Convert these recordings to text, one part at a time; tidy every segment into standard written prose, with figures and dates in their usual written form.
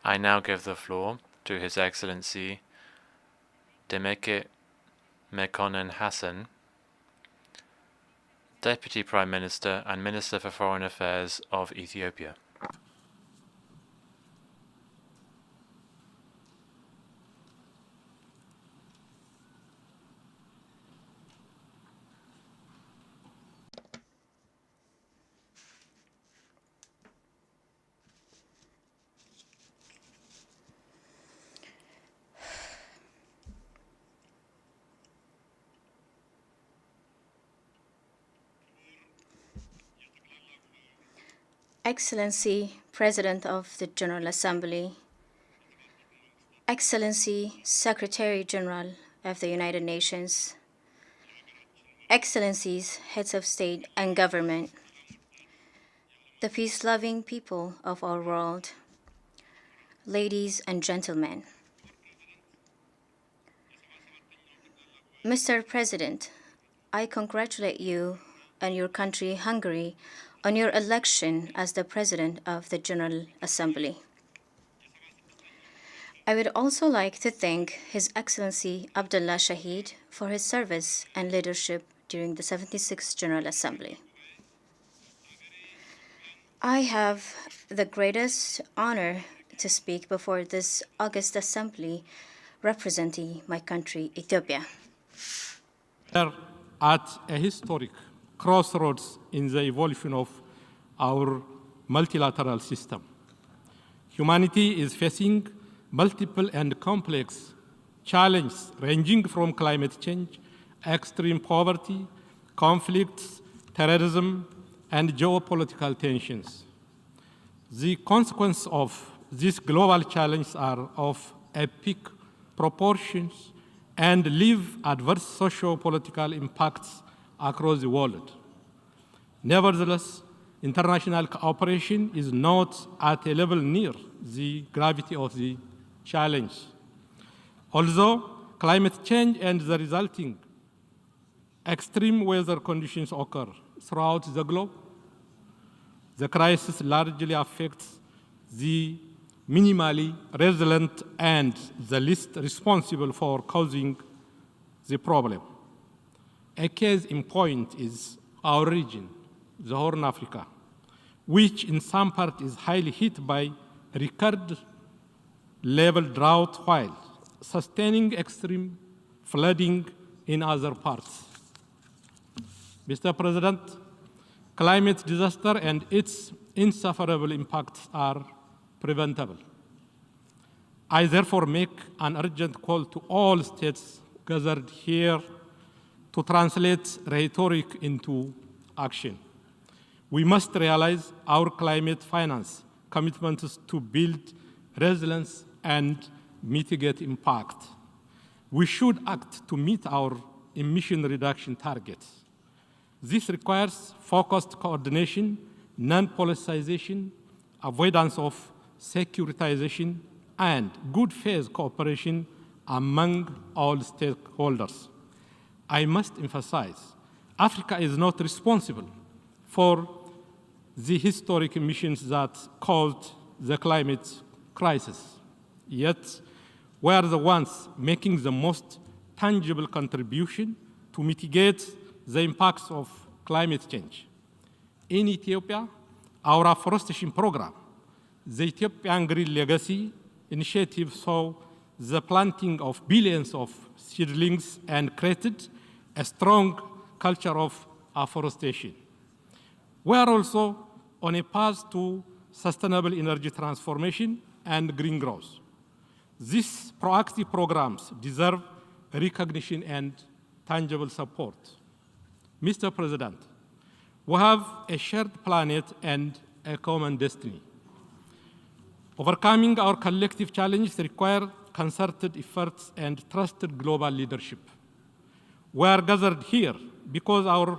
I now give the floor to His Excellency Demeke Mekonnen Hassan, Deputy Prime Minister and Minister for Foreign Affairs of Ethiopia. Excellency, President of the General Assembly, Excellency, Secretary General of the United Nations, Excellencies, Heads of State and Government, the peace-loving people of our world, ladies and gentlemen. Mr. President, I congratulate you and your country, Hungary, on your election as the President of the General Assembly. I would also like to thank His Excellency Abdullah Shahid for his service and leadership during the 76th General Assembly. I have the greatest honor to speak before this august assembly representing my country, Ethiopia. We are at a historic crossroads in the evolution of our multilateral system. Humanity is facing multiple and complex challenges ranging from climate change, extreme poverty, conflicts, terrorism, and geopolitical tensions. The consequences of these global challenges are of epic proportions and leave adverse socio-political impacts across the world. Nevertheless, international cooperation is not at a level near the gravity of the challenge. Although climate change and the resulting extreme weather conditions occur throughout the globe, the crisis largely affects the minimally resilient and the least responsible for causing the problem. A case in point is our region, the Horn of Africa, which in some part is highly hit by record-level drought while sustaining extreme flooding in other parts. Mr. President, climate disaster and its insufferable impacts are preventable. I therefore make an urgent call to all states gathered here to translate rhetoric into action. We must realize our climate finance commitments to build resilience and mitigate impact. We should act to meet our emission reduction targets. This requires focused coordination, non-politicization, avoidance of securitization, and good faith cooperation among all stakeholders. I must emphasize, Africa is not responsible for the historic emissions that caused the climate crisis. Yet, we are the ones making the most tangible contribution to mitigate the impacts of climate change. In Ethiopia, our afforestation program, the Ethiopian Green Legacy initiative, saw the planting of billions of seedlings and created a strong culture of afforestation. We are also on a path to sustainable energy transformation and green growth. These proactive programs deserve recognition and tangible support. Mr. President, we have a shared planet and a common destiny. Overcoming our collective challenges require concerted efforts and trusted global leadership. We are gathered here because our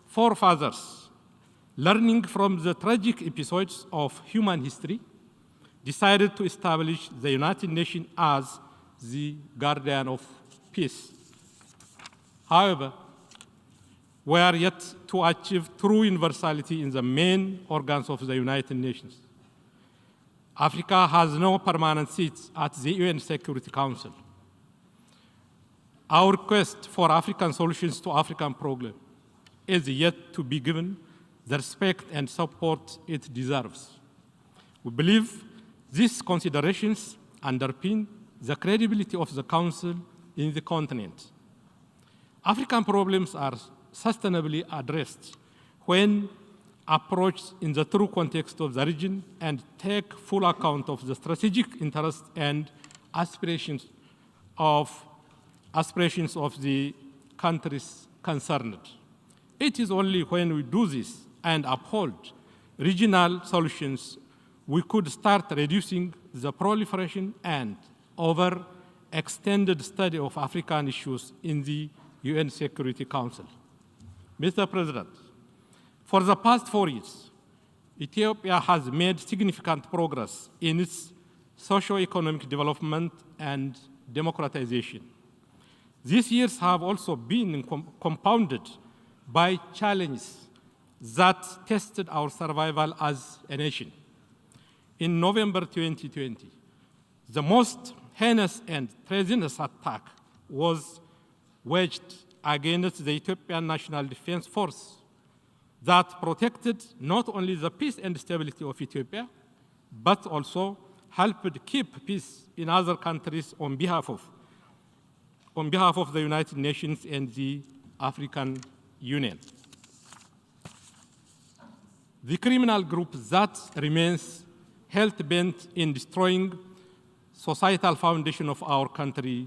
forefathers, learning from the tragic episodes of human history, decided to establish the United Nations as the guardian of peace. However, we are yet to achieve true universality in the main organs of the United Nations. Africa has no permanent seats at the UN Security Council. Our quest for African solutions to African problems is yet to be given the respect and support it deserves. We believe these considerations underpin the credibility of the Council in the continent. African problems are sustainably addressed when approached in the true context of the region and take full account of the strategic interests and aspirations of the countries concerned. It is only when we do this and uphold regional solutions we could start reducing the proliferation and overextended study of African issues in the UN Security Council. Mr. President, for the past 4 years, Ethiopia has made significant progress in its socio-economic development and democratization. These years have also been compounded by challenges that tested our survival as a nation. In November 2020, the most heinous and treasonous attack was waged against the Ethiopian National Defense Force that protected not only the peace and stability of Ethiopia, but also helped keep peace in other countries on behalf of the United Nations and the African Union. The criminal group that remains hell-bent in destroying societal foundation of our country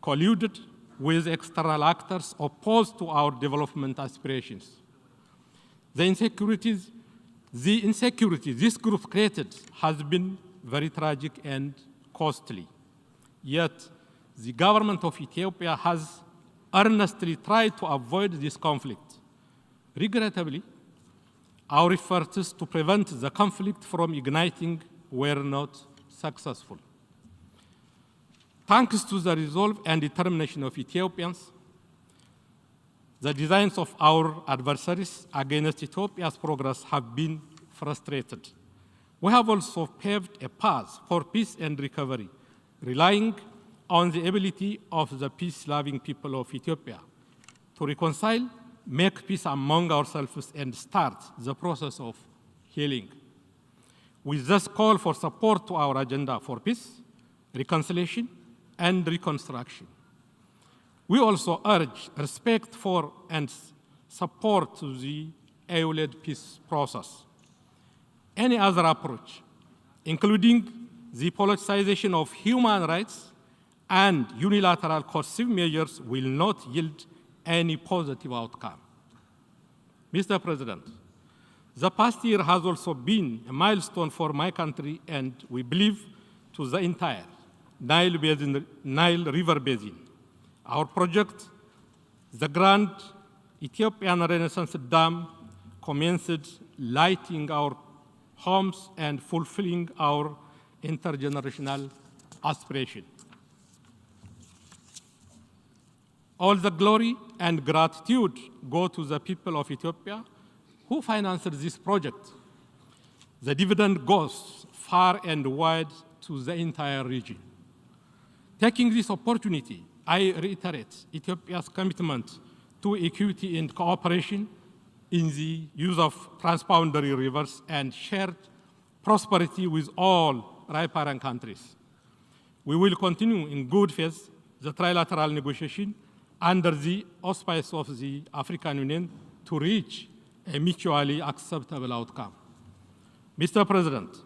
colluded with external actors opposed to our development aspirations. The insecurity this group created has been very tragic and costly. Yet, the government of Ethiopia has earnestly tried to avoid this conflict. Regrettably, our efforts to prevent the conflict from igniting were not successful. Thanks to the resolve and determination of Ethiopians, the designs of our adversaries against Ethiopia's progress have been frustrated. We have also paved a path for peace and recovery, relying on the ability of the peace-loving people of Ethiopia to reconcile, make peace among ourselves, and start the process of healing. We thus call for support to our agenda for peace, reconciliation, and reconstruction. We also urge respect for and support to the EU-led peace process. Any other approach, including the politicization of human rights and unilateral coercive measures, will not yield any positive outcome. Mr. President, the past year has also been a milestone for my country and we believe to the entire Nile River Basin. Our project, the Grand Ethiopian Renaissance Dam, commenced lighting our homes and fulfilling our intergenerational aspiration. All the glory and gratitude go to the people of Ethiopia who financed this project. The dividend goes far and wide to the entire region. Taking this opportunity, I reiterate Ethiopia's commitment to equity and cooperation in the use of transboundary rivers and shared prosperity with all riparian countries. We will continue in good faith the trilateral negotiation under the auspices of the African Union to reach a mutually acceptable outcome. Mr. President,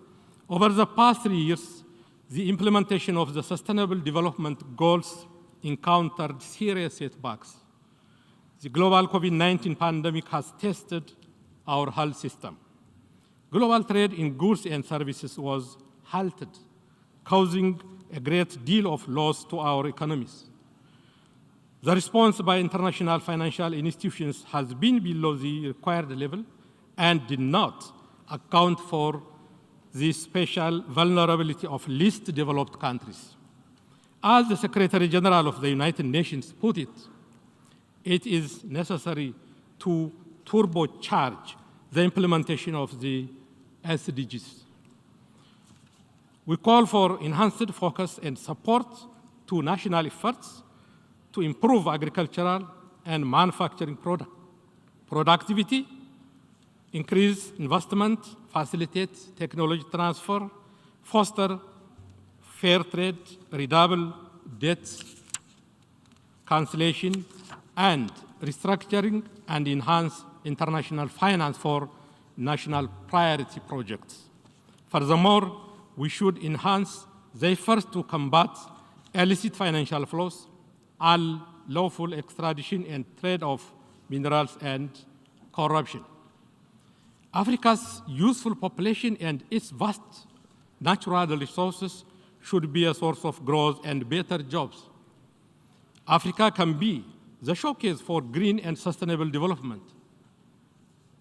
over the past 3 years, the implementation of the Sustainable Development Goals encountered serious setbacks. The global COVID-19 pandemic has tested our health system. Global trade in goods and services was halted, causing a great deal of loss to our economies. The response by international financial institutions has been below the required level and did not account for the special vulnerability of least developed countries. As the Secretary General of the United Nations put it, it is necessary to turbocharge the implementation of the SDGs. We call for enhanced focus and support to national efforts to improve agricultural and manufacturing productivity, increase investment, facilitate technology transfer, foster fair trade, redouble debt cancellation, and restructuring, and enhance international finance for national priority projects. Furthermore, we should enhance the efforts to combat illicit financial flows, unlawful extradition and trade of minerals, and corruption. Africa's youthful population and its vast natural resources should be a source of growth and better jobs. Africa can be the showcase for green and sustainable development.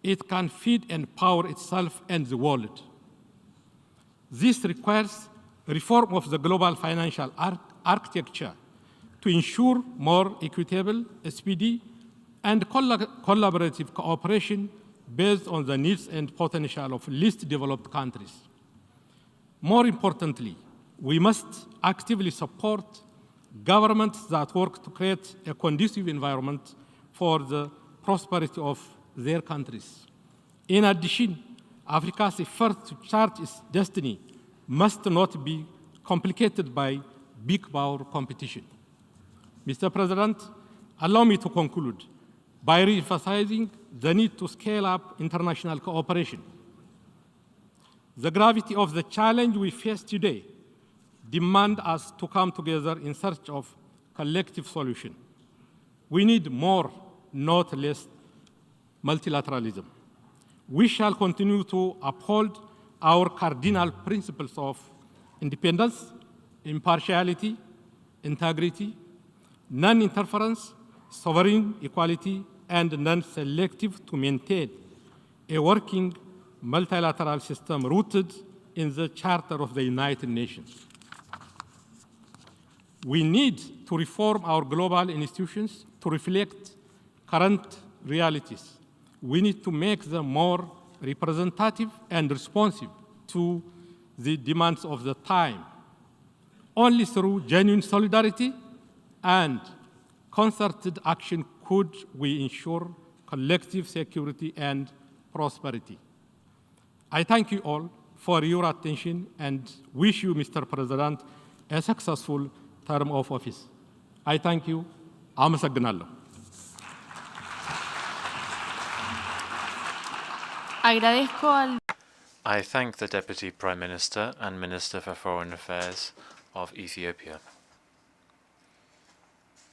It can feed and power itself and the world. This requires reform of the global financial architecture to ensure more equitable, speedy, and collaborative cooperation based on the needs and potential of least developed countries. More importantly, we must actively support governments that work to create a conducive environment for the prosperity of their countries. In addition, Africa's effort to chart its destiny must not be complicated by big power competition. Mr. President, allow me to conclude by re-emphasizing the need to scale up international cooperation. The gravity of the challenge we face today demands us to come together in search of collective solution. We need more, not less, multilateralism. We shall continue to uphold our cardinal principles of independence, impartiality, integrity, non-interference, sovereign equality, and non-selective to maintain a working multilateral system rooted in the Charter of the United Nations. We need to reform our global institutions to reflect current realities. We need to make them more representative and responsive to the demands of the time. Only through genuine solidarity and concerted action could we ensure collective security and prosperity. I thank you all for your attention and wish you, Mr. President, a successful term of office. I thank you. አመሰግናለሁ። Agradezco al I thank the Deputy Prime Minister and Minister for Foreign Affairs of Ethiopia.